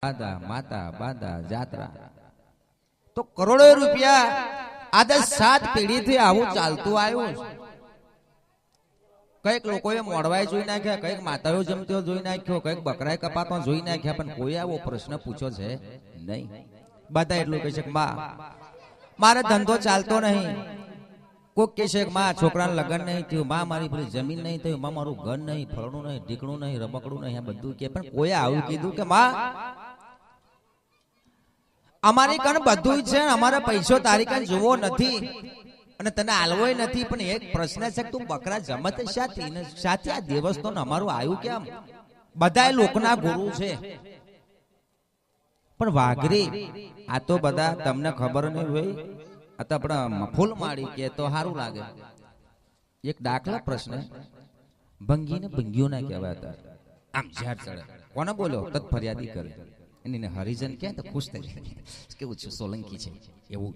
દાદા માતા બાદા જાત્રા તો કરોડો રૂપિયા આજે 7 પેઢીથી આવું ચાલતું આવ્યું છે. કઈક લોકોએ મોડવાય જોઈ નાખ્યા, કઈક માતાઓ જમતો જોઈ નાખ્યો, કઈક બકરાય કપાતો જોઈ નાખ્યા, પણ કોઈ આવો પ્રશ્ન પૂછ્યો છે નહીં. બધા એટલું કહે છે કે માં મારે ધંધો ચાલતો નહીં. કોઈક કહે છે કે માં છોકરાને લગ્ન નહીં થયું, માં મારી પેલી જમીન નહીં થયું, માં મારું ઘર નહીં, ફળનું નહીં, ઢીકણું નહીં, રમકડું નહીં, આ બધું કે. પણ કોઈ આવું કીધું કે માં અમારી કણ બધું છે, અમારે પૈસો તારી કણ જોવો નથી અને તને આલવોય નથી, પણ એક પ્રશ્ન છે કે તું બકરા જમત સાથી આ દેવસ્થાન અમારું આવ્યું કેમ? બધા લોકના ગુરુ છે, પણ વાઘરી આ તો બધા તમને ખબર નહીં હોય. આ તો આપણે ફૂલ માડી કે તો સારું લાગે. એક દાખલા પ્રશ્ન ભંગીને ભંગીઓ ના કહેવાય હતા. આમ ઝાડ ચડે કોને બોલો તત ફરિયાદી કરે એને હરિજન કે તો ખુશ થઈ કેવું છે સોલંકી છે એવું.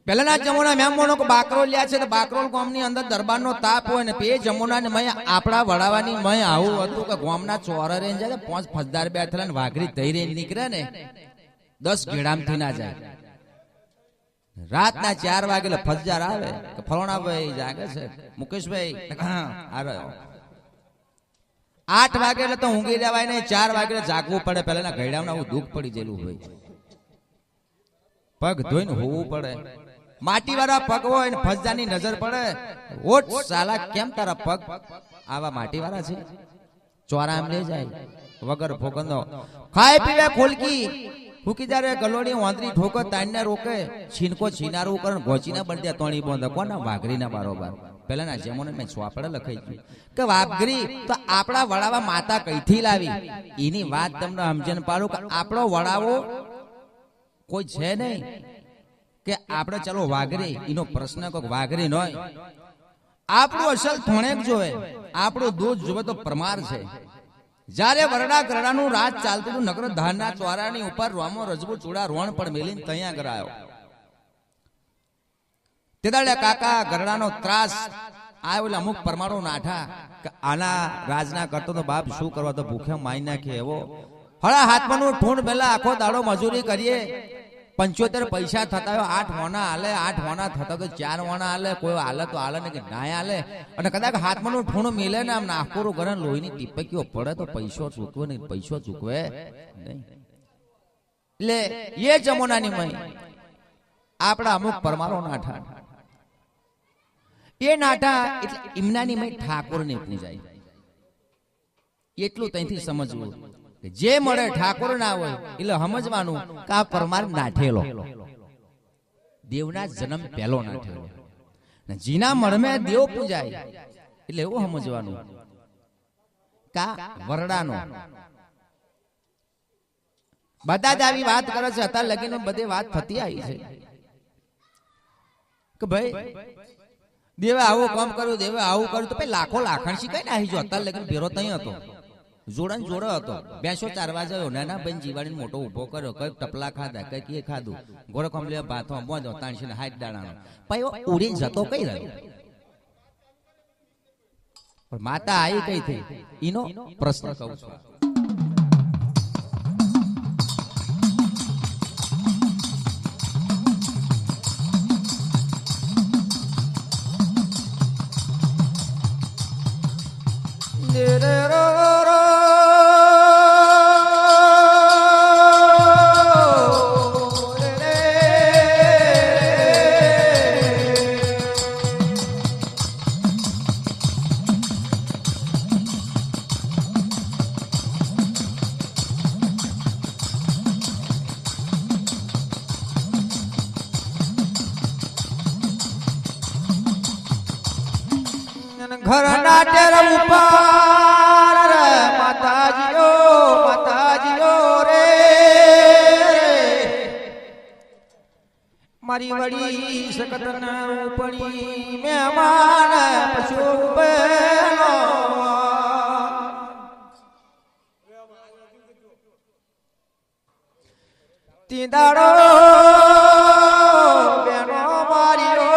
પહેલાના જમાના મેમોનો બાકરોલ લ્યા છે તો બાકરોલ ગામની અંદર દરબારનો તાપ હોય ને એ જમુનાને મય આપણા વડાવાની મય આવું હતું કે ગામના ચોરા રેન જાય 5 ફસદાર બેઠેલા ને વાઘરી થઈ રેન નીકળે ને 10 ઘેડામથી ના જાય. રાતના 4 વાગે ફસદાર આવે કે ફલોણા ભાઈ જાગે છે મુકેશભાઈ આ રહ્યો. 8 વાગે એટલે તો ઊંઘી જવાય ને 4 વાગે જાગવું પડે. પહેલાના ઘેડામાં આવું દુઃખ પડી જેલું હોય, પગ ધોઈને હોવું પડે. માટી વાળા પગ હોય ને ફસદાની નજર પડે, ઓટ સાલા કેમ તારા પગ આવા માટી વાળા છે? ચોરા આમ લઈ જાય વગર ફોકંદો ખાય પીવે ખોલકી ફૂકી જારે ગલોડી વાંદરી ઠોકો તાણને રોકે છીનકો છીનારું કરે ગોચીના બળદિયા તોણી બોંધ કોના વાઘરીના બારોબાર. પહેલાના જમાનામાં મેં ચોપડે લખાઈ ગયું કે વાઘરી તો આપણા વડાવા માતા કઈથી લાવી એની વાત તમને સમજણ પાડું કે આપણો વડાવો કોઈ છે નહીં કે આપણે ચાલો વાઘરી એનો પ્રશ્ન કોઈ વાઘરી ન હોય. આપણું અસલ થોણેક જોવે, આપણું દૂધ જોવે તો પ્રમાર છે. જયારે વરડા ગરડાનું રાજ ચાલતું હતું નગર ધારના ચોરાની ઉપર રોમો રજબુ ચૂડા રોણ પણ મેલીને ત્યાં ગરાયો. તે દાડે કાકા ગરડાનો ત્રાસ આવ્યો. અમુક પરમાણુ નાઠા કે આના રાજના કરતો તો બાપ શું કરવા તો ભૂખે માઈ નાખે એવો. હળા હાથમાંનું ઠૂંડ પહેલા આખો દાડો મજૂરી કરીએ 75 પૈસા થતા હોય 8 મોના હાલે, 8 મોના થતા તો 4 મોના હાલે, કોઈ હાલે તો હાલે ને કે ના હાલે. અને કદાચ હાથમાંનું ઠૂંડ મિલે ને આમ નાખોરું ઘરે લોહીની ટીપકીઓ પડે તો પૈસો ચૂકવે નહીં, પૈસો ચૂકવે નહીં. એટલે એ જમોનાની મય આપણા અમુક પરમારો નાઠા એ નાઠા એટલે ઇમનાની મય ઠાકોરને પૂજાય. એટલું ત્યાંથી સમજવું. જે મળે ઠાકોર ના હોય એટલે સમજવાનું કે આ પરમાર નાઠેલો દેવના જન્મ પહેલો નાઠેલો. જીના મળમે દેવ પૂજાય એટલે એવું સમજવાનું કા વરડાનો. બધા જ આવી વાત કરે છે અત્યારે લગીને બધી વાત થતી આવી છે કે ભાઈ દેવે આવું કામ કર્યું, દેવે આવું કર્યું તો ભાઈ લાખો લાખણ શીખાય ને આવી જો. અત્યારે લગીને ભેરો તઈ હતો, જોડન જોડો હતો, બેસો ચારવા જયો, નાના બેન જીવાડીને મોટો ઉભો કર્યો, કઈક ટપલા ખાધા, કઈક એ ખાધું, ગોળો ખંભલે ભાથો મોજો 360 દાડાનો ભાઈ ઉડીને જતો કઈ રહ્યો. પણ માતા આવી કઈ થઈ એનો પ્રશ્ન કહું છું. ઘરના ટેર ઉપર માતાજીઓ માતાજીઓ રે મારી વડી સકતના ઉપણી મહેમાન પશુ બેનો તીદાડો બેનો મારીઓ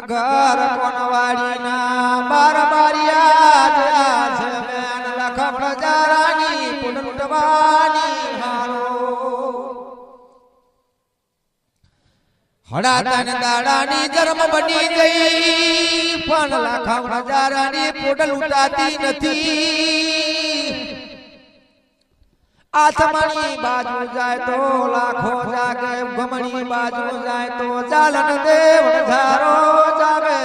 ઘર કોનવાડી ના બાર બારિયા હડાતન દાડાની જન્મ બની ગઈ પણ લાખા હજારાની પોડલ ઉતાતી નથી આથમણી બાજુ જાય તો લાખો જાગે ગમણી બાજુ જાય તો ચાલન દેવ ધારો જાવે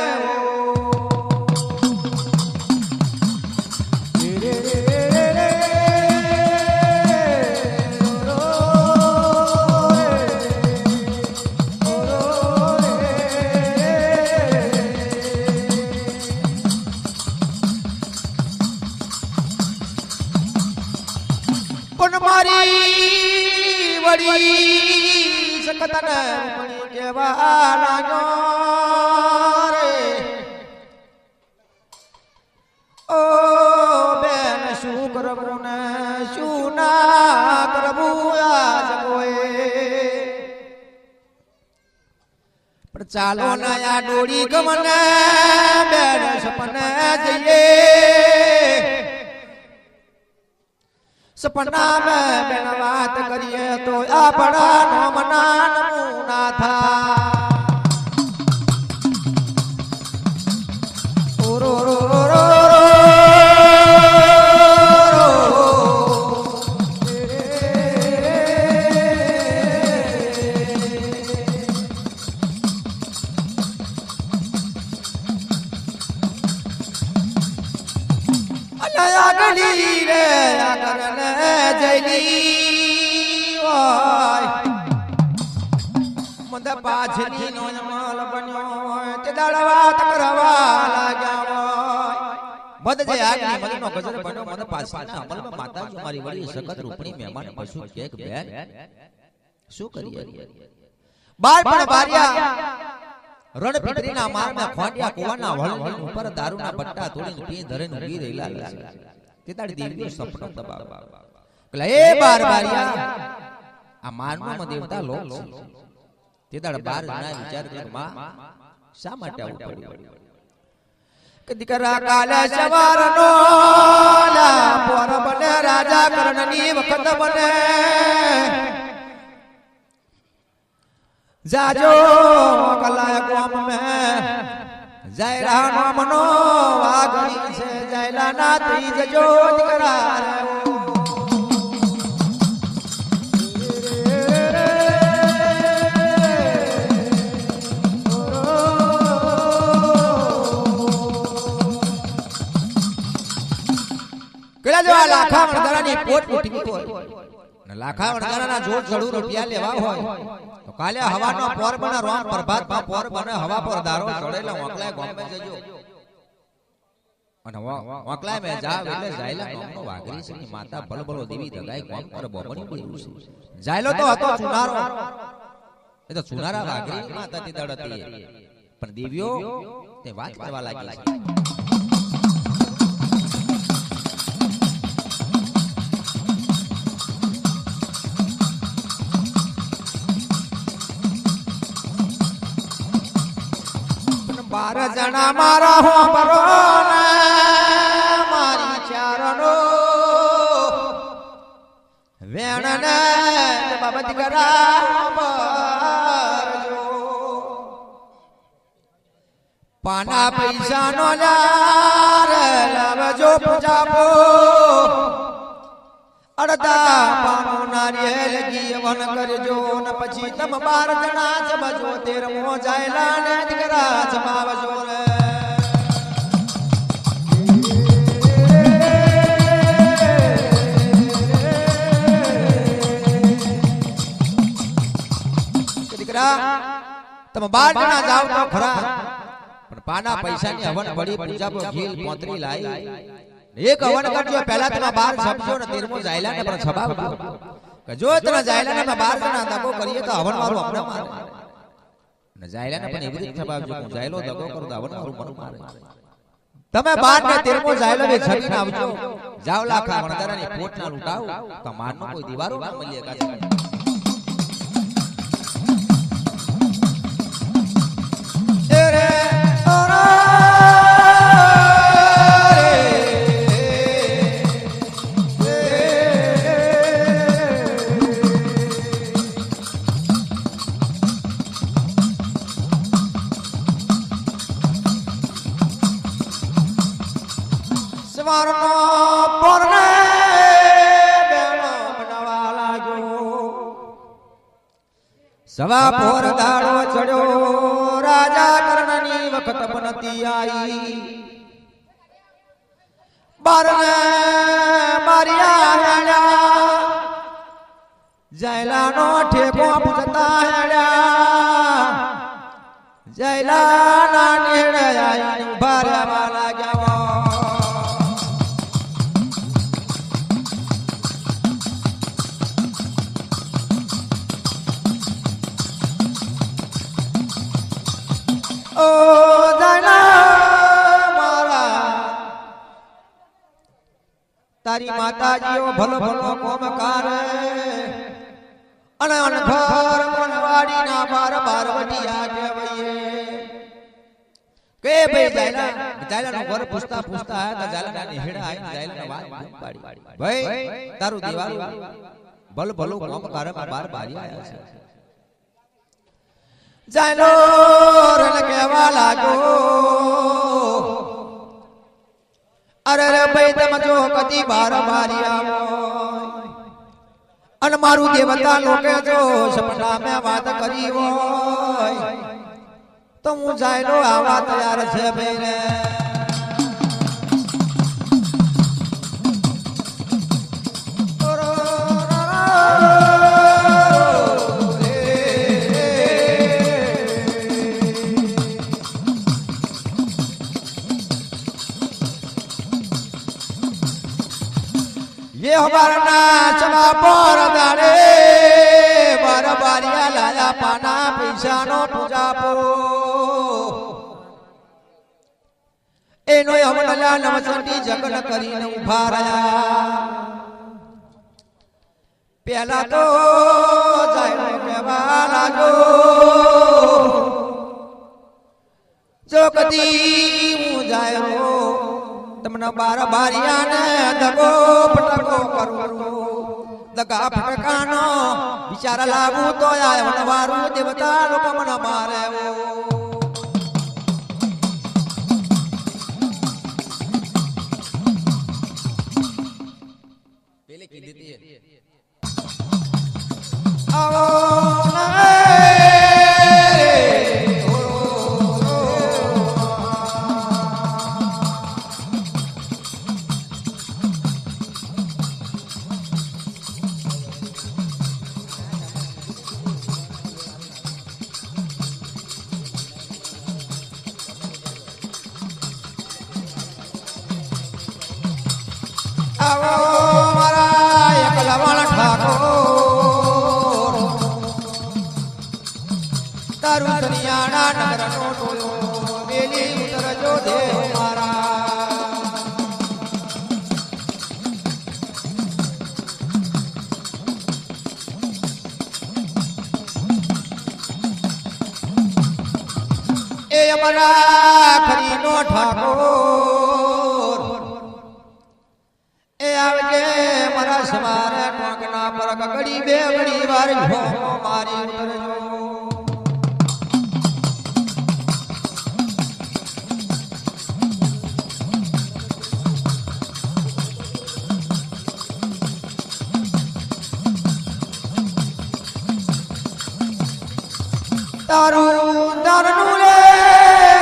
મારી વડી સકતન મણી કેવા લાગ્યો રે ઓ બેન શું કરવું ને શું ના કરવું આજ કોઈ પણ ચાલો નયા ડોળી ગમને બેન સપને જઈએ સપના में बेन बात करिए तो आपड़ा नो मना नमूना था रो रो रो रो अनया गली रे करने जैली ओय मंद पाछली नो जमाल बन्यो होय ते दाड़वा तकरवा लाग्या होय मद जे આગની મદનો ગજર બન્યો મદ પાછળના અમલમાં માતાજી મારી વળી સખત રૂપણી મહેમાન પશુ કેક બેન શું કરીએ બાર પણ બારિયા રણ પીતરીના મારના ખોડિયા કુવાના વળ ઉપર દારૂના બટ્ટા તોડીને પી ધરેન ઊભી રહેલા તે તાડી દેવીઓ સપનો દબાવ એટલે એ બાર બારિયા આ માનવમાં દેવતા લોક તે દાડ 12 જણા વિચાર કે માં શા માટે આવું પડ્યું કે દીકરા કાલે સવારનો લા પોર બને રાજા કરણની વખત બને जाजो कलाय गोम में जयरा नामनो वागणी से जयला नाती जजो दिकरा केला जो लाखा वणदारानी पोट उठी હોય લાખા વણદારાના જોડ જડું રૂપિયા લેવા હોય તો કાલે હવાનો પોર બને રોમ પ્રભાતમાં પોર બને હવા પર દારો ચડેલા ઓકલાય ગોમે જજો અને ઓકલાય મે જાવ એટલે જાયલા ગામનો વાઘરી છે ની માતા બલબલો દેવી દગાઈ કોમ પર બોબણી બોલ્યું છે જાયલો તો હતો ચુનારો એ તો ચુનારા વાઘરી માતા થી દડતી પણ દેવીઓ તે વાત કરવા લાગી છે बार जना मारा हो बरो ने मारी चारनो वेण ने बाबत करा बरजो पाना पैसा नो लार लावजो पूजापो अड़दा पानो नारियल गी वन करजो न પછી તમ 12 જણા જમજો 13મો જાયલા ને દીકરા જમાવજો રે દીકરા તમ 12 જણા જાવ તો ખરા પણ પાના પૈસાની હવન પડી પૂજા પર ઘીલ પોતરી લાઈ એક હવન કરજો પહેલા તમે 12 સમજો ને 13મો જાયલા ને પણ છબાવજો કે જો તને જાયલા ને 12 જણા દગો કરીએ તો હવન વાળો આપણે મારે ને જાયલા ને પણ એવી રીતે છબાવજો હું જાયલો દગો કરું તો હવન વાળો મને મારે તમે 12 ને 13મો જાયલો બે છબીને આવજો જાવ લાખા વણદારાની પોટ ના લૂટાવ તો મારનો કોઈ દીવારો ના મળીએ કાચા સવારનો પોરને બેનો બનાવા લાગ્યો સવા પોર દાડો ચડ્યો રાજા કર્ણની વખત બનતી આઈ બારને મારિયા હેડ્યા જયલાનો ઠેકો પૂજતા હેડ્યા જયલાના નેડે આઈને ઉભા રહેવા લાગ્યા ઓ જયલા મારા તારી માતાજીઓ ભલો ભલો કોમ કરે અને અનઘર કોનવાડી ના બાર બારવટિયા કહેવાય કે ભાઈ જાયલા નો ઘર પૂછતા પૂછતા આયા તા જાયલા ની હેડા આઈ જાયલા વાત પાડી ભાઈ તારું દીવાલ ભલ ભલો કોમ કરે બાર બારી આયા છે જાયલો રન કહેવા લાગ્યો અરે રે ભાઈ તમે જો કદી બાર બારી આવો અને મારું દેવતા લોકે જો સપના મેં વાત કરી હોય તો હું જાયલો આવા તૈયાર છે ભાઈ રે ये हमारा चला पर दाड़े बार बारिया लाया पाना पैसा नो पूजा पो एनो हमला नमसंती जगन કરીને ઉભા રહ્યા પહેલા તો જાય કેવા લાગો જો કદી હું જાયો તમને બાર બારિયાને દગો ફટકો કરું દગા ફટકાનો વિચાર લાગુ તો આય વનવારું દેવતા લોકો મને મારે પેલે કીધી હતી આવો આવો મારા એકલવણ ઠાકોર તારું દનિયાના નગરનો ટોળો મેલી ઉતરજો દેવ મારા એ અમારા ખરીનો ઠાકોર આવજે મારા સવારે ટોકના પર કગડી બે ઘડી વાર ઝોમો મારી ઉતરજો તારું દરનું રે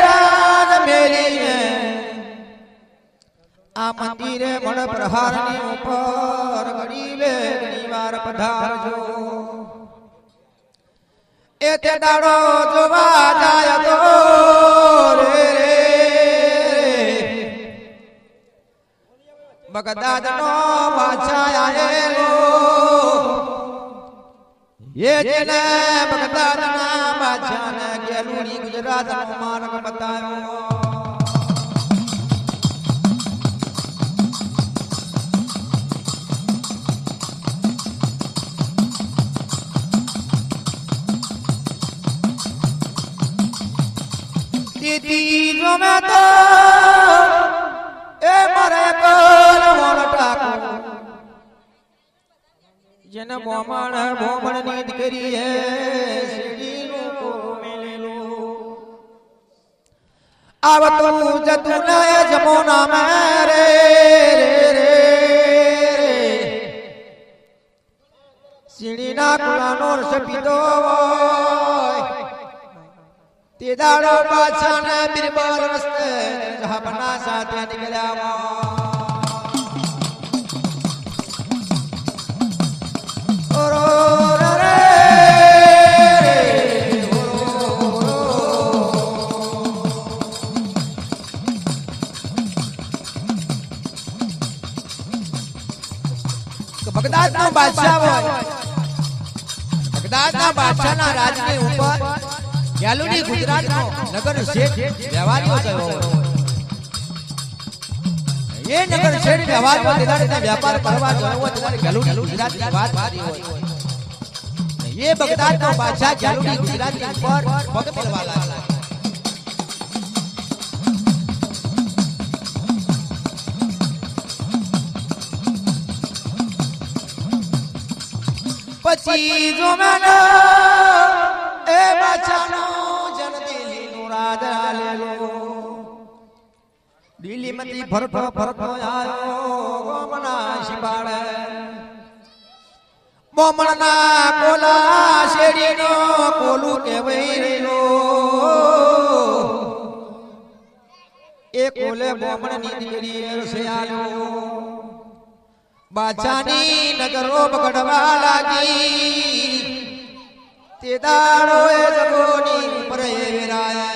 રાજ મેલીને આ મંદિરે મણ પ્રહારની ઉપર ગરીબે ઘણીવાર પધારજો એ તે દાડો જોવા જાય તો રે બગદાદનો બાદશાહ આયેલો એ જેને બગદાદના બાદશાહને ગેલુડી ગુજરાતનો માર્ગ બતાવ્યો દીદી મેં તો એ મારે કર મોણ ટાકો જેને બોમણ ની દીકરી હે સીડીનું કો મેલેલું આવતું જતું ને જમોના મેરે કુલાનો રસ પીતો હોય તે દાડો બાદશાહને બિરબલ રસ્તે જહાબના સાથે નીકળ્યા બગદાદના બાદશાહ હોય બગદાદના બાદશાહના રાજની ઉપર યાલુની ગુજરાતનો નગર શેઠ વ્યવહારીઓ થયો એ નગર શેઠ વ્યવહારનો દિલાડીને વ્યાપાર કરવા ગયો હોય ત્યારે યાલુની ગુજરાતની વાત કરી હોય એ બગદાદનો બાદશાહ યાલુની ગુજરાતની ઉપર પગ મેળવા લાગ્યા પછી જો મેનો એ બાદશાહનો જન દિલ્હીનું રાજ આલેલો દિલ્હીમાંથી ફરતો ફરતો આવ્યો ગોમના શિબાળે બોમણના કોલા શેરીનો કોલું કહેવાય રહ્યો એ કોલે બોમણની દીકરી રસે આલ્યો બાદશાહની નગરો બગડવા લાગી તે દાડો એ જગોની ઉપર વેરાય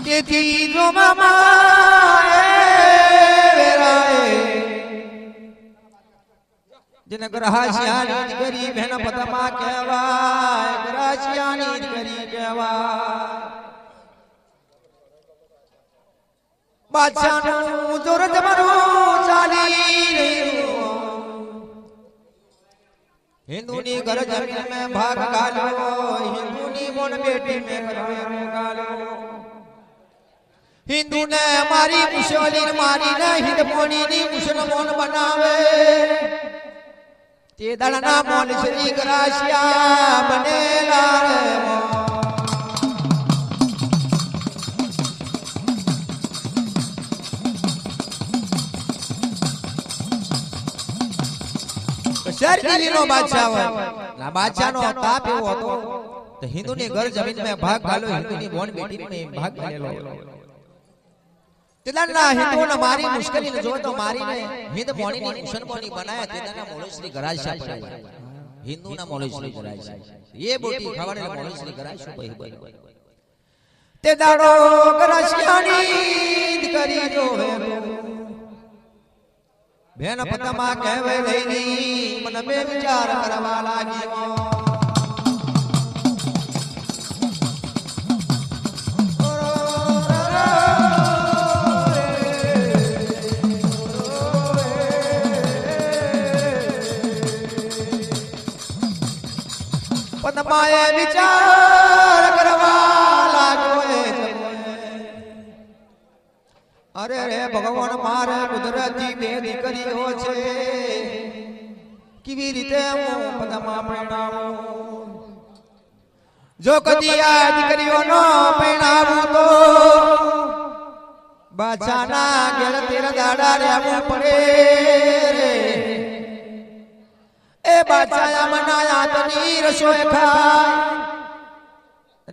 તેથી જો મામા જેને ગ્રહાશિયાની દીકરી બહેન પદમાં કહેવાય ગ્રહાશિયાની દીકરી કહેવાય બાદશાહનું જોર જમાનું ચાલી રહ્યું હિન્દુની ઘર જમીન में भाग गालो हिंदुनी बोन बेटी में घर गालो हिंदू ने मारी मुसलिम मारी ने हिंद पोनी नी मुसलमान बनावे તે દળના મોન શ્રી ગ્રાશિયા બનેલા રે શરજીનો બાદશાહ હોય ના બાદશાહનો તાપ એવો હતો તો હિન્દુની ઘર જમીન में भाग गालो हिंदुनी बोन बेटी में भाग गालेलो તેદાના હિન્દુઓને મારી મુશ્કેલી જો તો મારીને હિન્દ મોણીની મુસલમાની બનાયા તેદાના મોલે શ્રી ગરાશા પડાય હિન્દુના મોલે શ્રી ગરાશા એ બોટી ખાવાને મોલે શ્રી ગરાશા પઈ તેદાડો ગરાશિયાની કરી જો હે બેન પતમાં કહેવે લઈની મન મે વિચાર કરવા લાગી પદમાએ વિચાર કરવા લાગ્યો અરે રે ભગવાન મારે કુદરતી બે દીકરીઓ છે કેવી રીતે હું પદમા પરણાવું જો કદી આ દીકરીઓનો પરણાવું તો બાદશાહના ઘેર તેર દાડા રહેવું પડે રે એ બાદશાહ મનાયા તની રસોઈ ખાય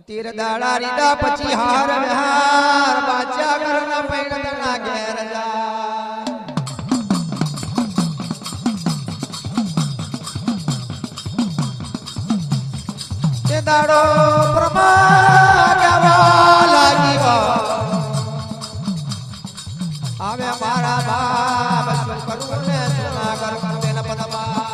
તીર દાડા રીદા પછી હાર વિહાર બાદશાહ ઘરના પૈણતના ઘેર જાય તે દાડો પ્રમા ગાવા લાગી આવે મારા બાપ શું કરું ને સુના કરું તેના પદમા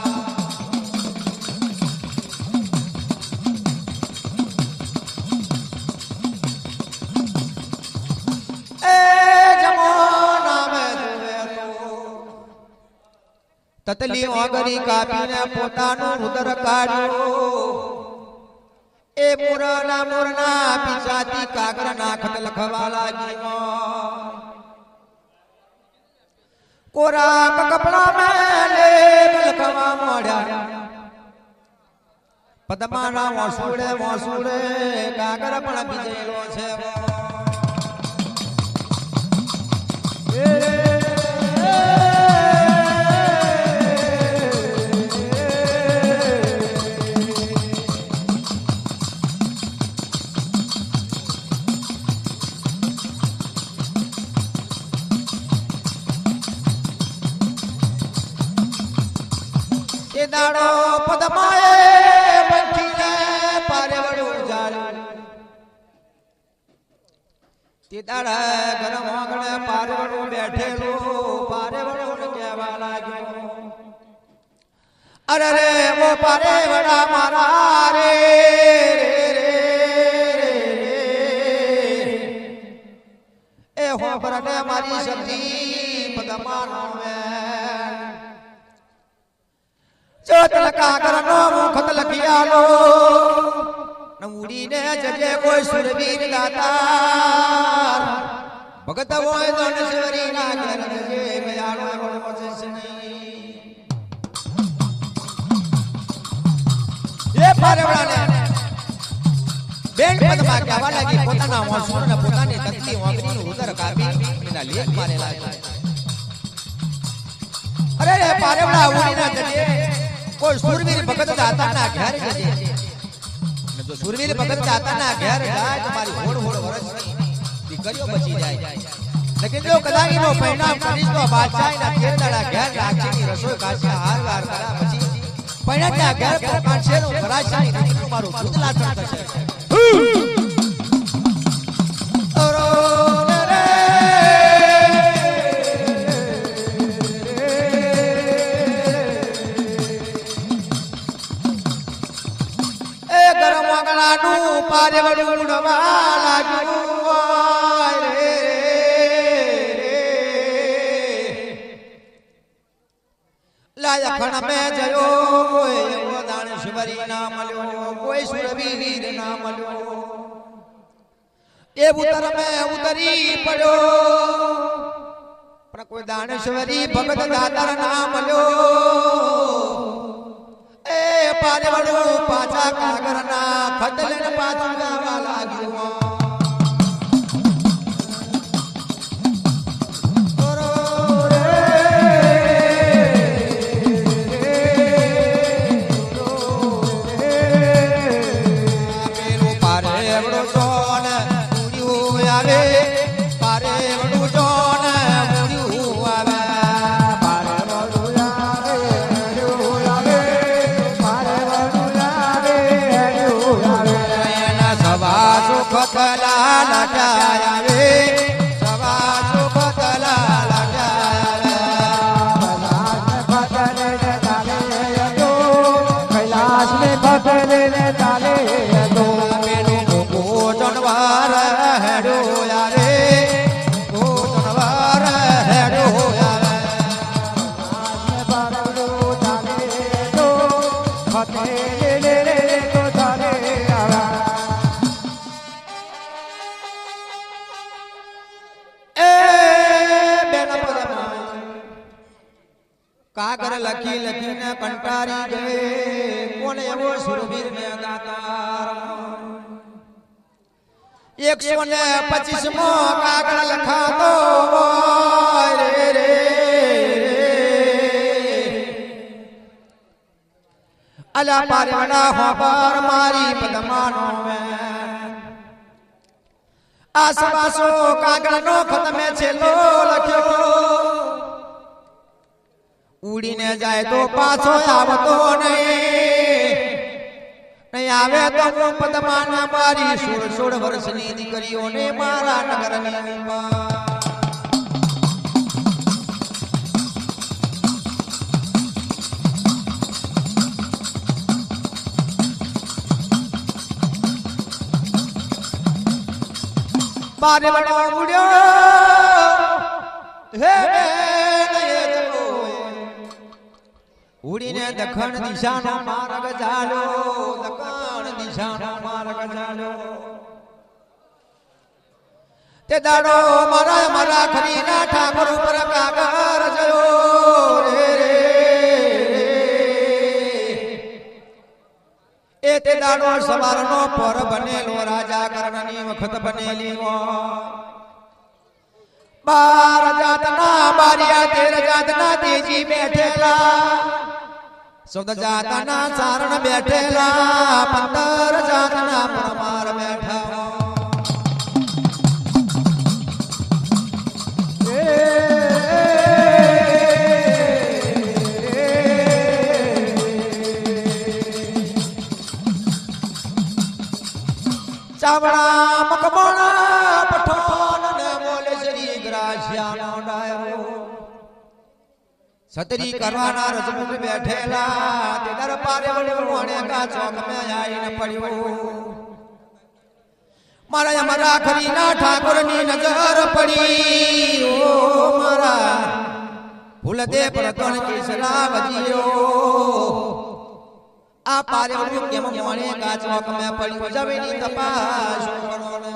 તતલી ઓગરી કાપીને પોતાનું રુદર કાઢ્યું એ મુરના પિસાતી કાગર નાખત લખવા લાગી કોરા કપડા મેં લેખ લખવા મોડ્યા પદ્માના મોસુડે કાગર પણ બીજેલો છે એ દાડો પદ્માએ બંધીને પારે વડું જાળ્યું તે દાડા ગરમ આંગણે પારે વડું બેઠેલું પારે વડું કહેવા લાગ્યો અરે રે ઓ પારે વડા મારા રે એ હો પરને મારી શક્તિ પદ્માનો ચતલ કાગરનો મુખત લખિયાલો ઉડીને જજે કોઈ સુરવીર દાતાર ભગત હોય ધનેશ્વરી ના ઘર જજે મયાળો વડો જસણી એ પારેવડાને બેન પદમાં કહેવા લાગી પોતાના વાસુને પોતાની તકલી વાંગરીનું ઉદર કાપી એના લેખ મારેલા છે અરે રે પારેવડા ઉડીને જજે કોઈ સુરવીર ભગત દાતાના ઘેર જજે ને જો સુરવીર ભગત દાતાના ઘેર જાય તમારી હોડ વર્ષની દીકરીઓ બચી જાય લેકિન જો કદાચ નો પરિણામ કરીશ તો બાદશાહના તેરદાડા ઘેર રાખીની રસોઈ કાચા હારવાર કરા પછી પરિણામના ઘેર કાંચે નો ભરાશાની દીકરીનું મારું દૂધ લાચણ થશે પારે વડું ઉડવા લાગ્યું રે લાયા ખણ મે જયો એવો દાણેશ્વરી ના મળ્યો કોઈ સુરવીર ના મળ્યો એ ઉતર મે ઉતરી પડ્યો પણ કોઈ દાણેશ્વરી ભગત દાતાર ના મળ્યો એ પારે વડું પાછા કાગરના ખડલેને પાછું ગાવા લાગ્યું પેલું પારે વડું ચોન ઉડ્યું આવે પારે વડું ચોન ઉડ્યું આવે સુખતલા લટાયા રે સવા સુખતલા कैलाश में खतरे ने डाले दो કોટણવાર હેડો યારે કોટણવાર હેડો યારે કાગર લખી લખીને કંટારી ગયે કોને એવો સુરવીર ને ગાતાર 125મો કાગર લખાતો રે રે અલા પારેવડા હોબર મારી પદ્માનો આ સવાસો કાગળનો ખતમે છેલ્લો લખ્યો ઉડીને જાય તો પાછો આવતો નહીં આવે તો હું પદ્માના મારી 16 વર્ષની દીકરીઓને મારા નગરની પારે વડો ઉડ્યો હે ઉડીને દક્ષિણ દિશાનો માર્ગ ચાલ્યો દક્ષિણ દિશાનો માર્ગ ચાલ્યો તે દાડો મારા ખરીના ઠાકોર ઉપર કાગર જયો રે રે એ તે દાડો સવારનો પર બનેલો રાજા કર્ણની વખત બનેલી બાર જાતના બારિયા 13 જાતના તેજી બેઠેલા 14 જાતના ચારણ બેઠેલા 15 જાતના પરમાર બેઠા ચાવડા મકમણા પઠાણ ને બોલે શ્રી ગ્રાસિયાનો ડાયરો સતરી કરવાના રજમુખ બેઠેલા તે દરબારે વડે કા ચોક મે આઈને પડ્યો મારા અમારા ખરીના ઠાકોરની નજર પડી ઓ મારા ભૂલદે પ્રતણ કેસરા વજીયો આ પારેવડ્યું કેમ મોણે ગાચોક મે પડ્યું જમીની તપાસ કરો ને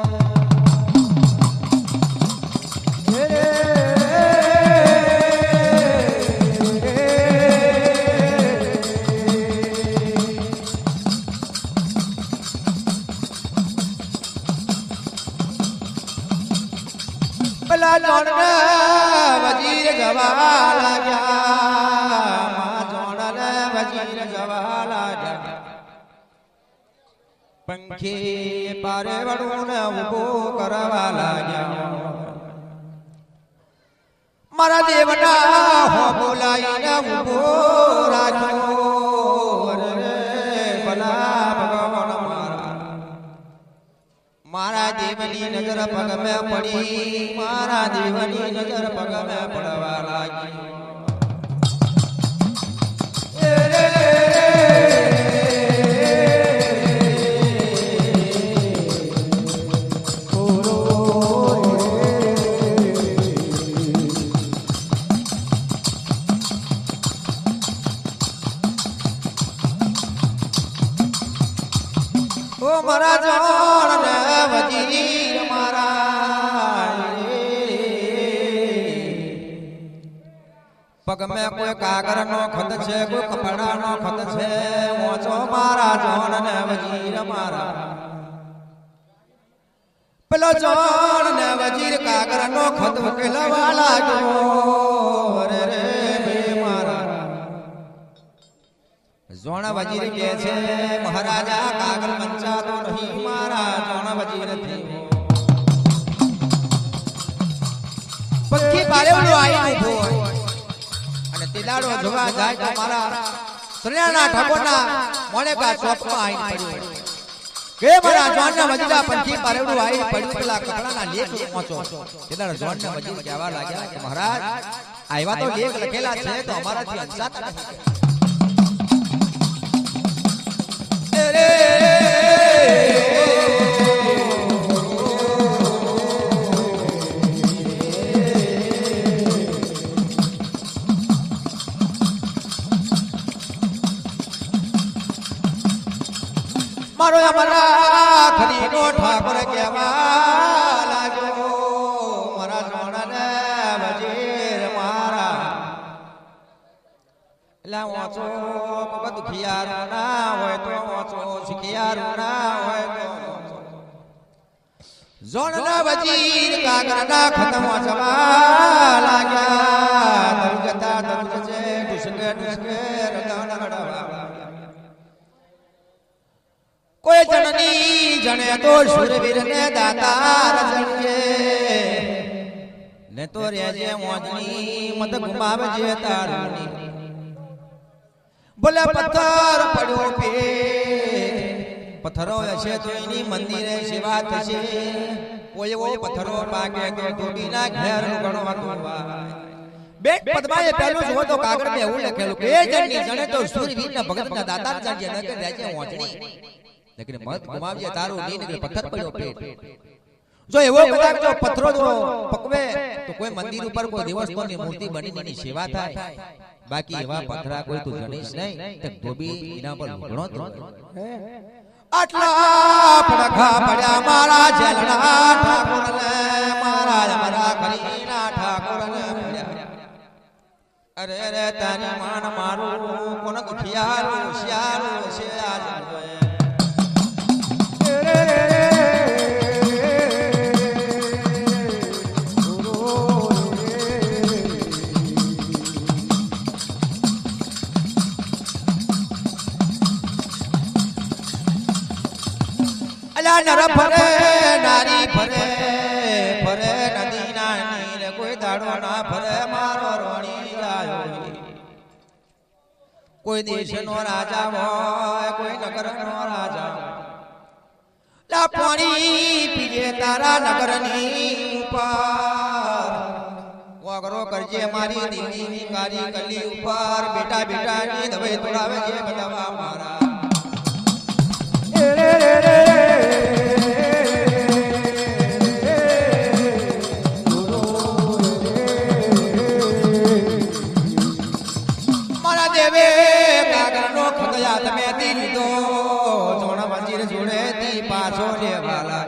પેલા જોણને વજીર જવા લાગ્યા માં જોણને વજીર જવા લાગ્યા પંખી પારે વડું ને ઉભો કરવા લાગ્યા મારા દેવના હો બોલાઈને ઉભો રાખ્યો રે ભલા ભગવાન મારા દેવની નજર પગ મે પડી મારા દેવની નજર પગ મે પડવા લાગી ઓ મારા જોણ ને વજીર મારા પગ મે કોઈ કાગર નો ખત છે કોઈ કપડા નો ખત છે મોચો મારા જોણ ને વજીર મારા પેલો જોણ ને વજીર કાગર નો ખત ઉકેલવા લાગ્યો રે રે મારા જોણ વજીર કે છે મહારાજા કાગળ મંચાતો નહીં મારા જોણ વજીર થી પંખી પારેવડો આઈ ઉભો અને તેદાડો જોવા જાય તો મારા સરિયાના ઠાકોરના મોણેકા ચોકમાં આઈ પડ્યો કે મારા જોણના વજીરા પંખી પારેવડો આઈ પડ્યું પેલા કપડાના લેખ પહોંચો તેદાડો જોણના વજીર કહેવા લાગ્યા કે મહારાજ આયવા તો લેખ લખેલા છે તો અમારાથી અંસાતા નથી મારો અમારા ખરીનો ઠાકોર કહેવા લાગ્યો મારા જોણાને વજીર મારા એલા વાંચો પગ દુખિયારો ના હોય તો વાંચો શીખિયારો ના હોય તો જોણના વજીર કાગરના ખતમ વાંચવા લાગ્યા તરુજતા તરુજે ઢુસકે ઢુસકે રગણ રડવા કોઈ જણની જણે તો શુરવીર ને દાતાર જણજે ને તો રેજે મોજની મત ગુમાવજે તારુની બોલે પથ્થર પડ્યો પે પથ્થરો હશે તો એની મંદિરે સેવા થશે કોઈ એવો પથ્થરો પાકે તો ધોબીના ઘેર ગણવાનું બેટ પદ્માએ પહેલું જો તો કાગળ મે એવું લખેલું કે જણની જણે તો શુરવીર ને ભગતના દાતાર જણજે ન કે રેજે મોજની लेकिन मत घुमावजे तारो नी निकले पत्थर पड़ो पेट जो एवो कदाच जो पत्थरो जो पकवे तो कोई मंदिर ऊपर कोई देवस्थाननी मूर्ति बनी बनी सेवा थाय बाकी एवा पत्थरा कोई तू जणीश नहीं तो धोबी इना पर घणो तो आटला पड़खा पड्या मारा जेलना ठाकुर ने मारा मारा खरीना ठाकुर ने पड्या अरे रे तारी मान मारू कोन दुखियारो होशियारो से आज અલા નર ફરે નારી ફરે ફરે નદી ના નીર કોઈ દાડો ના ફરે મારો રોણી જાયો કોઈ દેશનો રાજા હોય કોઈ નગરનો રાજા લા પાણી પીજે તારા નગરની ઉપર વાગરો કરજે મારી દિલ્હીની કારી કલી ઉપર બેટા બેટાની દવે તોડાવે છે બદવા મારા મારા દેવે કાગરનો ખગયા તમે દીધો સોના મંજીર જોડે તી પાછો લેવાલા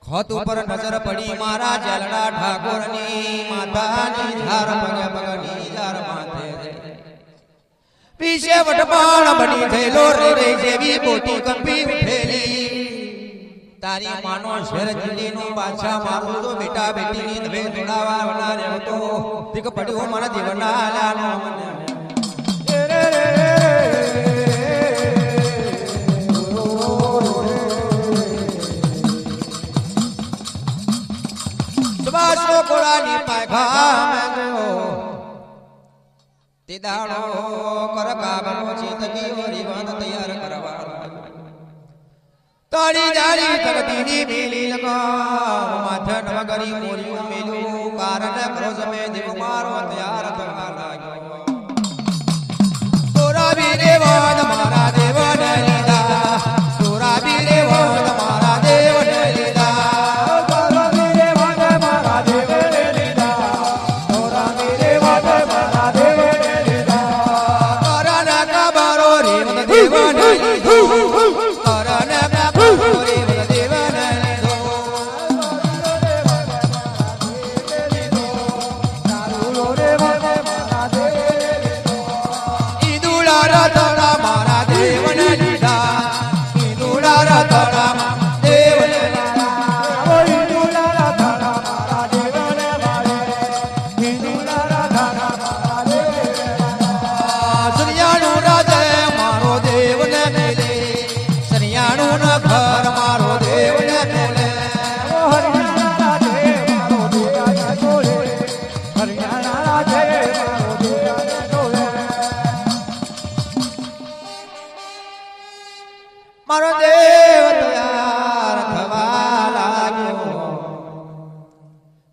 ખત ઉપર નજર પડી મારા જલડા ઠાકોરની માતાની ધાર પગે પગની ધાર માથે પીછે વટપાણ બની થયેલો રે રે જેવી મોટી કંપી ઉઠેલી તારી માનો શેર જલ્દીનો બાદશાહ મારું તો બેટા બેટીની ધવે તોડાવા વનારે હતો દીક પડ્યો મારા જીવના લાનો મને સુભાષનો કોળાની પાયખા મેલ્યો તે દાડો કર કાગળો ચેતકી રીવાન તૈયાર કરવા તાળી જાળી તકતીની મેલી લગા માથે નવગરી મોરિયું મેલ્યું કારણ કરો જમે દેવ મારો તૈયાર થવા લાગ્યો તોરા બીરે વાદ મારા દેવને લીધા તોરા બીરે વાદ મારા દેવને લીધા મારો દેવ તૈયાર થવા લાગ્યો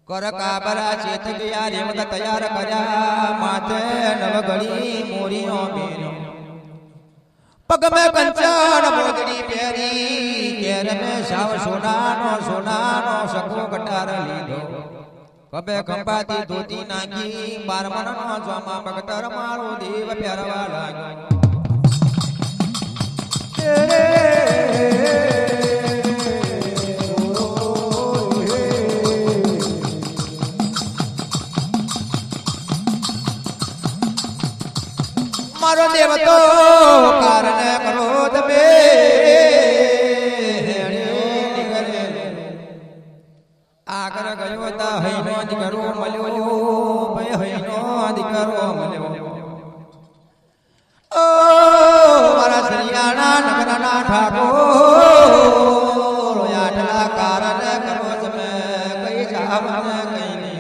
કર કાબરા ચેત ગયા રે મત તૈયાર કર્યા માથે નવગડી મોરીનો મેરો પગ મે કંચન મોગડી પહેરી કેર મે સાવ સોનાનો સકો કટાર લીધો કબે કંપાતી ધોતી નાખી બારમણનો જોમા બગટર મારો દેવ પહેરવા લાગ્યો મારો દેવ તો કારણ કરો તમે આગળ ગયો તા હઈનો દીકરો મળ્યો ભાઈ હઈનો દીકરો મળ્યો ઓ મારા સરિયાણા નગરના ઠાકોર આટલા કારણ કરો તમે કઈ જાવ કઈ નહીં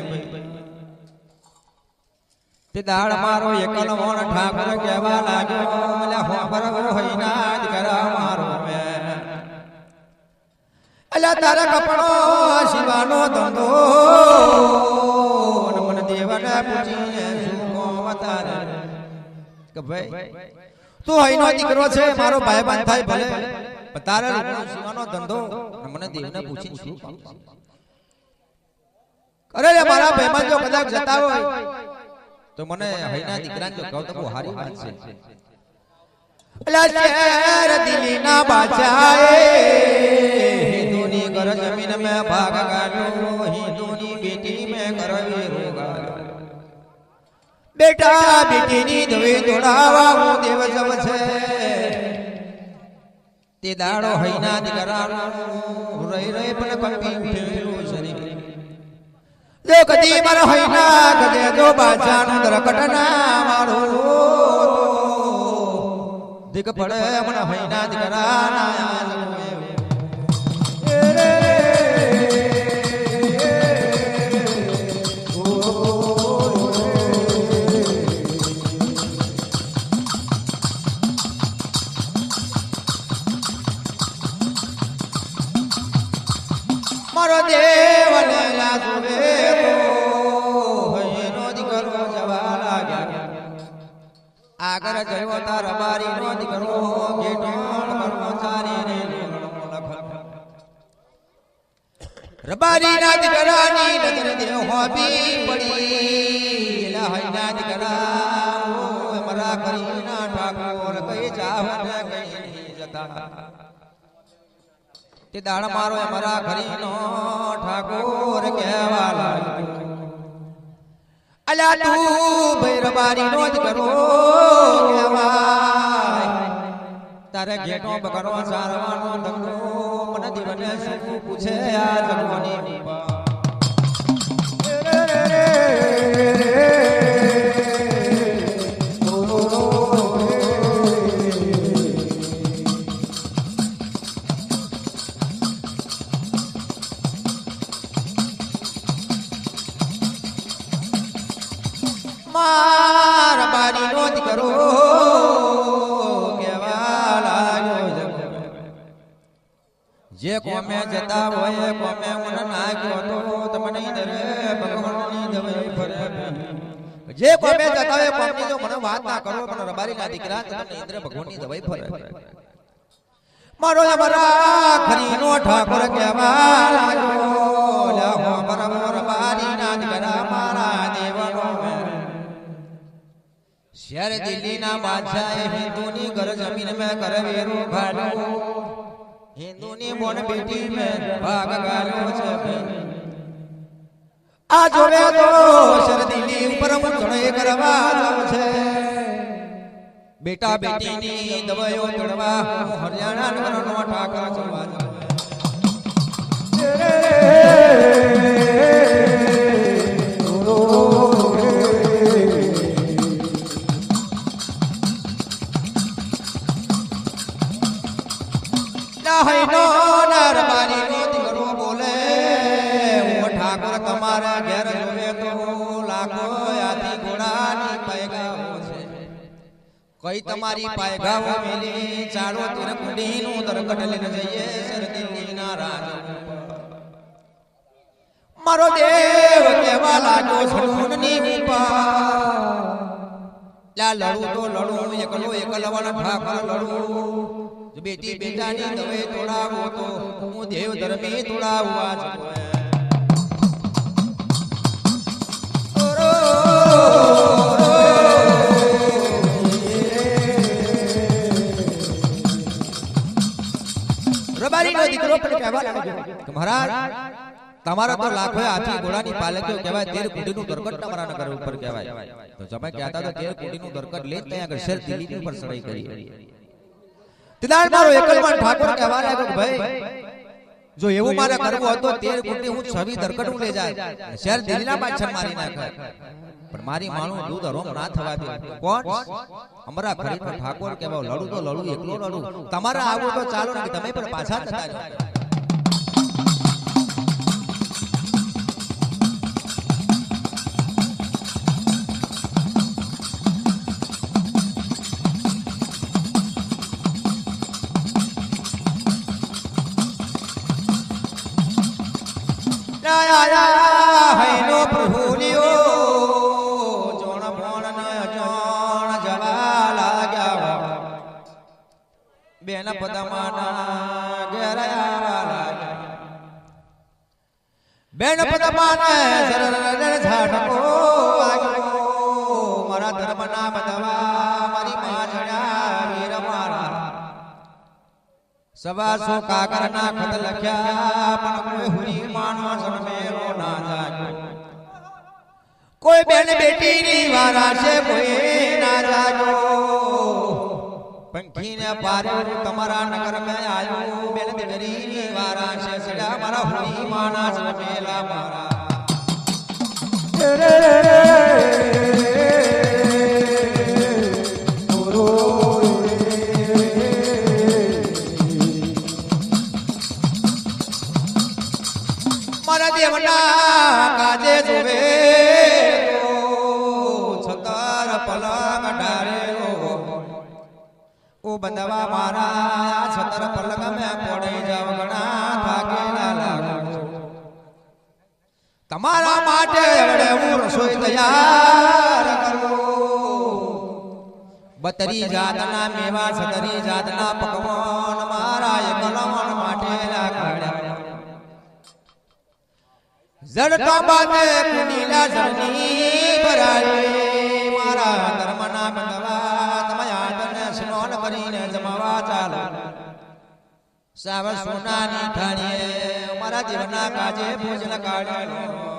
તે દાડ મારો એકલો મોણ ઠાકોર કહેવા લાગ્યો મને હોબર હઈના દીકરા મારો મે અલા તારા કપડો શિવાનો ધંધો મને દેવને પૂછીને શું કોમતારે કે ભાઈ તું હઈનો દીકરો છે મારો ભાઈબંધ થાય ભલે તારે શિવાનો ધંધો મને દેવને પૂછીને શું અરે મારા ભાઈબંધ જો કદાચ જતા હોય તો મને હઈના દીકરાને જો કહો તો બહુ સારી વાત છે અલા શેર દિલ્હીના બાદશાહે હિન્દુની ઘર જમીન મે ભાગ કાઢ્યો હિન્દુની બેટી મે કરવી રોગા બેટા બેટીની ધવે તોડાવા હું દેવ સબ છે તે દાડો હઈના દીકરાનો રહી રહી પણ કંપી ઉઠેલું શરીર જો કદી મારા હઈના ગજે જો બાદશાહનું દરકટના મારો દીક પડે મને હઈના દીકરાના આગળ જયો તાર બારી નો દીકરો ઘેટોણ કર્મચારી રે રબારી ના દીકરાની નજર દે હોબી પડી લહાઈના દીકરા મરા કરીના ઠાકોર કઈ જાવને કઈ જતા તે દાડ મારો મરા કરીનો ઠાકોર કહેવા લાગ્યો અલ્યા તું ભઈ રબારી નો દીકરો કહેવાય તારે ઘેટો બકરો સારવાનો ધંધો મને દીવને શું પૂછે આ જગવાની મારા બારી નો દીકરો જે કોમે જતા હોય કોમે મન નાખ્યો તો તમને દરે ભગવાનની દવાઈ ફરે જે કોમે જતા હોય કોમની જો મને વાત ના કરો પણ રબારી ના દીકરા તમને ઇન્દ્ર ભગવાનની દવાઈ ફરે મારો અમારા ખરીનો ઠાકોર કહેવા લાગ્યો લાહો બરાબર રબારી ના દીકરા મારા દેવનો શહેર દિલ્હી ના બાદશાહે હિન્દુની ઘર જમીન મેં કરવેરો ભાડો हिंदुनी बोन बेटी में भाग गालो छे आ जोवे तो शरदीली ऊपर मुं चढ़े करवा जाव छे बेटा बेटी नी दवायो चढ़वा हरियाणा नगरनो ठाकर चढ़वा નો નરબારી નો દીકરો બોલે ઓ ઠાકોર તમારા ઘેર જોવે તો લાખો આથી ઘોડાની પાયગાઓ છે કઈ તમારી પાયગાઓ મેલી ચાલો તીર કુંડીનું દરકટ લઈને જઈએ સરદીના રાજ મારો દેવ કેવા લાગ્યો સડુનની કૃપા લા લડું તો લડું એકલો એકલવણ ઠાકોર લડું जो बेटी बेटा ने दवे तोड़ावो तो हूँ देव धर्मी तोड़ावा रबारी नो दीकरो पण कहेवा लाग्यो महाराज તમારા તો લાખો હાથી ઘોડાની પાલકીઓ કહેવાય 13 કુંડીનું દરકટ તમારા નગર ઉપર કહેવાય તો તમે કહેતા તો 13 કુંડીનું દરકટ લઈને ત્યાં આગળ શેર દિલ્હીની ઉપર ચડાઈ કરી तिदार मारो एकलवान ठाकुर कहेवा लाग्यो कि भाई जो એવું મારે કરવો હતો 13 કુંડી હું 26 દરકટ હું લઈ જાય શહેર દિલ્હીના પાછળ મારી નાખે પણ મારી માણું દૂધ રોમ ના થવા દે કોણ અમારા ખરીદનો ઠાકોર કહેવા લડું તો લડું એકલો લડું તમારા આવો તો ચાલો ને તમે પણ પાછા જતા રહો નો પ્રભુલિયો જોણ ભોણ ન જોણ જવા લાગ્યા બેન પદમાના ઘેર આવા લાગ્યા બેન પદમાના શરણ ઝાટકો વાગ્યો મારા ધર્મના બદવા મારી માજણા વીર મારા સવાસો કાકરના ખત લખ્યા પણ કોઈ હુરી માનો જન્મેલો ના જાગ્યો કોઈ બેન બેટી ની વારા છે કોઈ ના જાગ્યો પંખીને પાર્યો તમારા નગર મે આયો બેન દીકરી ની વારા છે સડા મારા હુરી માના જન્મેલા મારા દેવના કાજે જોવે તો છતર પલંગ ડારેલો ઓ બંધવા મારા છતર પલંગ મે પડી જાવ ઘણા થાકેલા લાગો તમારા માટે એવડે હું રસોઈ તૈયાર કરું બતરી જાતના મેવા સતરી જાતના પકવાન મારા એકલમણ માટે રાખડ્યા જડતા બાતે કુંડીલા જળની ભરાઈ મારા ધર્મના બંધવા તમે આદને સ્નાન કરીને જમાવા ચાલો સાવ સોનાની થાળીએ મારા જીવના કાજે ભોજન કાઢ્યો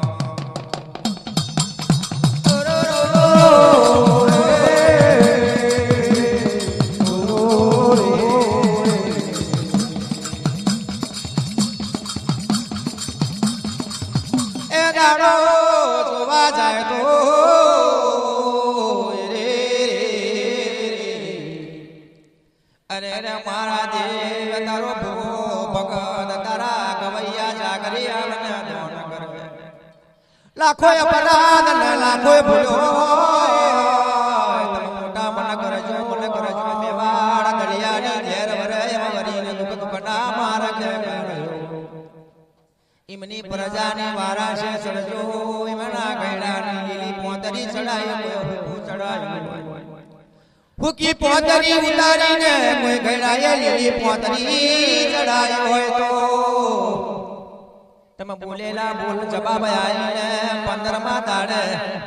જોવા જાય તો અરે રે મારા દેવ તારો ભગત તારા ગવૈયા જાગરી આવને દોન કરવે લાખો અપરાધ ને લાખો ભૂલો તમે મોટા મન કરજો મેવાડ દળિયાની ઘેર વરે વરીને દુઃખ દુઃખના મારા કે ઇમની પ્રજાની વારા છે ચડજો ઇમના ગયડાની લીલી પોતરી ચડાય હું ચડાય ફૂકી પોતરી ઉતારીને કોઈ ગયડાએ લીલી પોતરી ચડાય હોય તો તમે બોલેલા બોલ જવાબ આવીને 15માં દાડે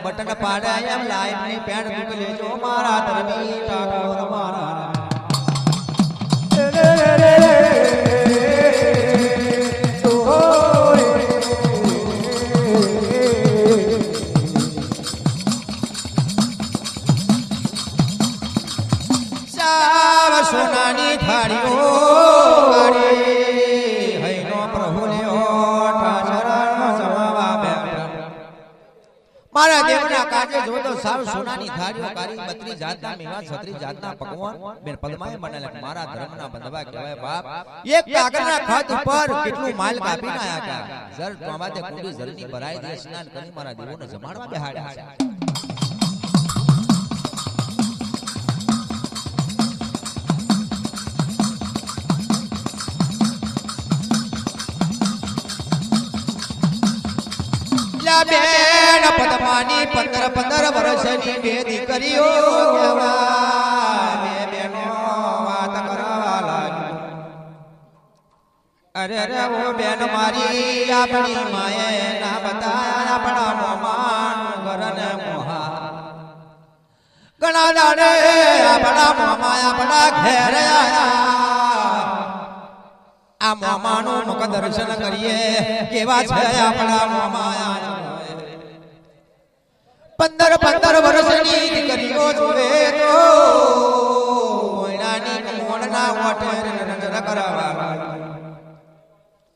બટન પાડે એમ લાઈટની પેડ દુક લેજો મારા ધર્મી ઠાકોર મારા સોનાની થાળીઓ ગાડી હૈનો પ્રભુ લ્યો ઠાચરણ સમાવા બેઠા મારા દેવના કાજે જોતો સાવ સોનાની થાળીઓ કારી 32 જાતના મેવા 36 જાતના પકવાન બેન પદ્માએ મને મારા ધર્મના બંધવા કહેવાય બાપ એક કાગળના ખત ઉપર કેટલું માલ કાપીને આયા કા જર તોમાતે કુંડી જલની ભરાઈ દે સ્નાન કરી મારા દેવોને જમાડવા બેહાડ્યા છે બેન પદ્માની 15 વર્ષની બે દીકરીઓ કહેવાય બે બેનો વાત કરવા લાગી અરે રે ઓ બેન મારી આપણી માએ ના બતાયા આપણા મોમાન ઘરને મોહા ઘણા દાડે આપણા મોમા આપણા ઘેર આયા આ મોમાનું મુખ દર્શન કરીએ કેવા છે આપણા મોમા 15 વર્ષની દીકરીઓ જોવે તો કોઈનાની કમોણના ઓઠે નજર કરાવા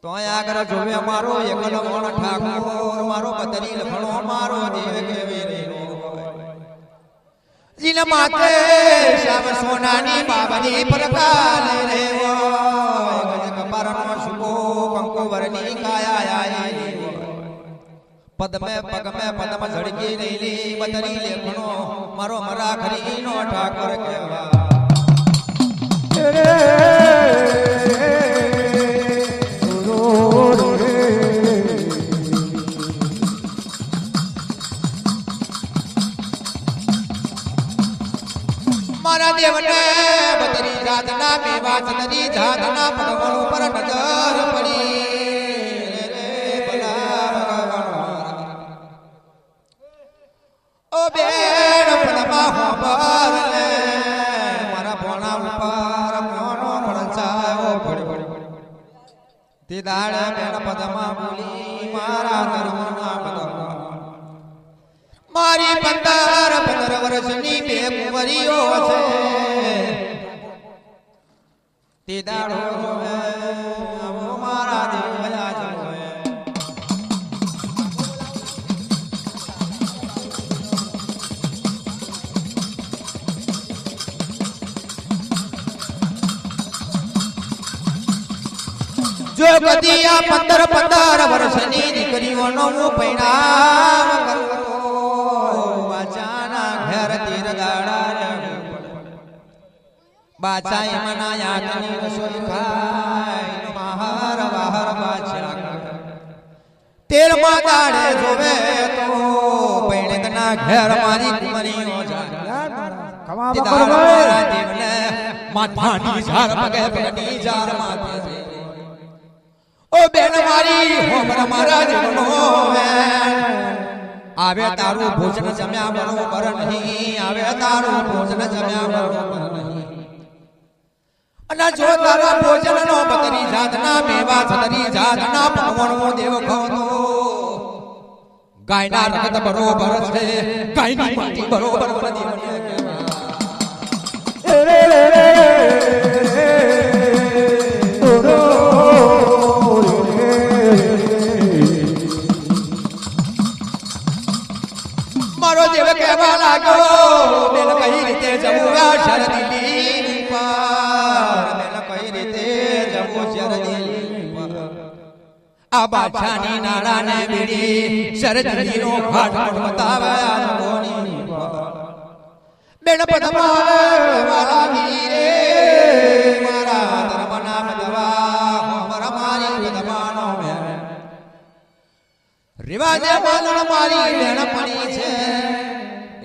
તો આગળ જોવે મારો એકલ મોણ ઠાકોર મારો બદરી લખણો મારો દેવ કેવી રે જીન માતે શામ સોનાની બાબની પ્રકાલ રે ગજ કપારનો શુભો કંકો વરની કાયા આઈ પદમે પગમે પદમ ઝડકી રેલી બદરી લેખણો મારો મરા ખરીનો ઠાકોર કહેવા મારા દેવને બદરી જાતના મેવા ચંદરી જાતના પગવણ ઉપર નજર પડી ઓ બેન પદમા હોબર ને મારા ભોણા ઉપર મોનો પડછાયો પડ્યો તે દાડે બેન પદમા બોલી મારા ધર્મના પદમા મારી 15 વર્ષની બે કુંવરીઓ છે તે દાડો જોવે મારા દેવયા જોવે જો કદી આ 15 વર્ષની દીકરીઓનો હું પૈણામ કરું તો બાચાના ઘેર તીર દાડા બાચા એમના યાદની રસોઈ ખાય મહાર વાહર બાચા 13માં દાડે જોવે તો પૈણકના ઘેર મારી કુંવરીઓ જાય ખમા તે દાળ બકરભાઈ. મારા દેવને માથાની ઝાર પગે પગની ઝાર માથે છે. ઓ બેન મારી હોમર મારા દેવનો આવે તારું ભોજન જમ્યા બરોબર નહીં, આવે તારું ભોજન જમ્યા બરોબર નહીં. અને જો તારા ભોજન નો બકરી જાતના મેવા છતરી જાતના પવનો દેવ ખાતો ગાયના રગત બરોબર છે, ગાયની માટી બરોબર નથી. મારો દેવ કહેવા લાગ્યો બેન કઈ રીતે જવું આ શરદીની પાર, બેન કઈ રીતે જવું શરદીની પાર. આ બાદશાહની નાળાને બીડી શરદીનો ઘાટ બતાવે આ જગોની પાર. બેન પદમાં વાલા વીરે મારા ધર્મના બદવા મારા મારી પદમાનો મેં રિવાજે માલણ મારી બેન પડી છે,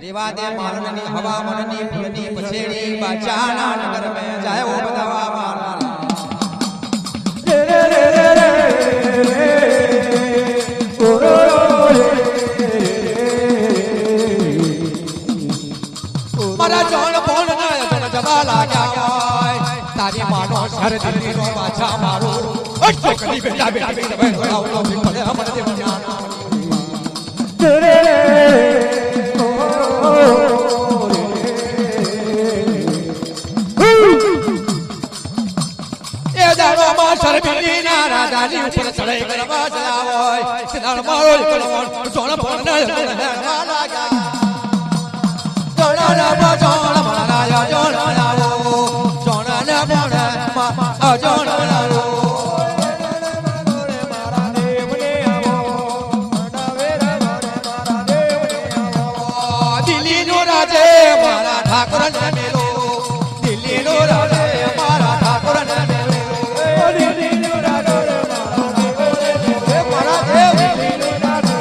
રિવાજે માલણની હવા મનની ફૂલની પછેડી બાચાના નગર મે જાય ઓ બદવા મારા. મારા જોણ બોલ ના જવા લાગ્યા હોય તારી માનો શરદીનો બાછા મારો ચોકડી બેટા બેટા બેટા આવલો પડે અમર દેવના એ દાડોમાં શરદીના રાજાની ઉપર ચડાઈ કરવા ચડાવોય સિનાળ મારો કળવણ જોણ બોલ ના જવા લાગ્યા. જોણા જોણા મારા જોણા આવો જોણા બોણા જોણા આવો મારા દેવને આવો મારા દેવને દિલ્હી નો રાજે મારા ઠાકોર ને મેલો, દિલ્હી નો રાજે મારા ઠાકોર ને મેલો, દિલ્હી નો રાજે મારા દેવ દિલ્હી નો રાજે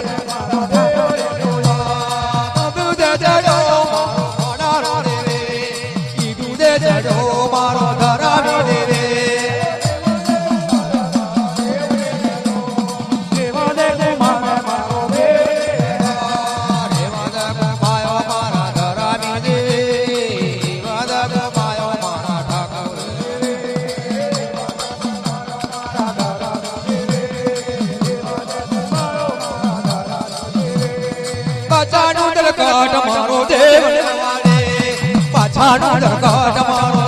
મારો ધરાવી દેવે દેવા દે મારો દેવા ભાયો મારા ધરાવી દે દેવા ભાયો મારા ઠાકોર પાછાનું દલકાટ મારો દેવ પાછાનું દલકાટ મારો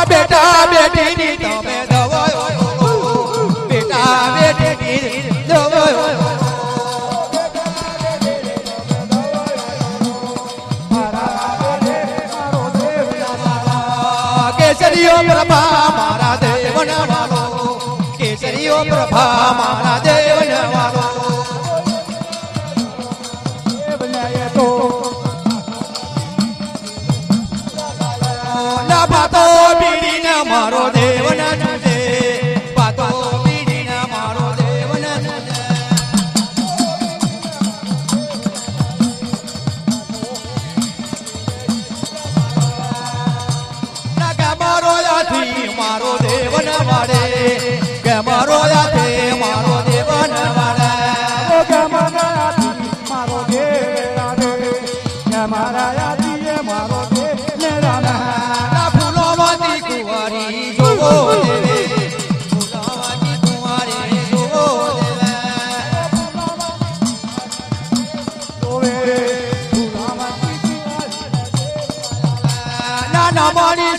બેટા બેટીની તમે દવાયો બેટા બેટીની દવાયો કેસરીઓ પ્રભા મારા દેવના વાલો, કેસરીઓ પ્રભા મારા દેવના વાલો પાતો બીડીના મારો દેવના જુજે પાતો બીડીના મારો દેવના જુજે મોની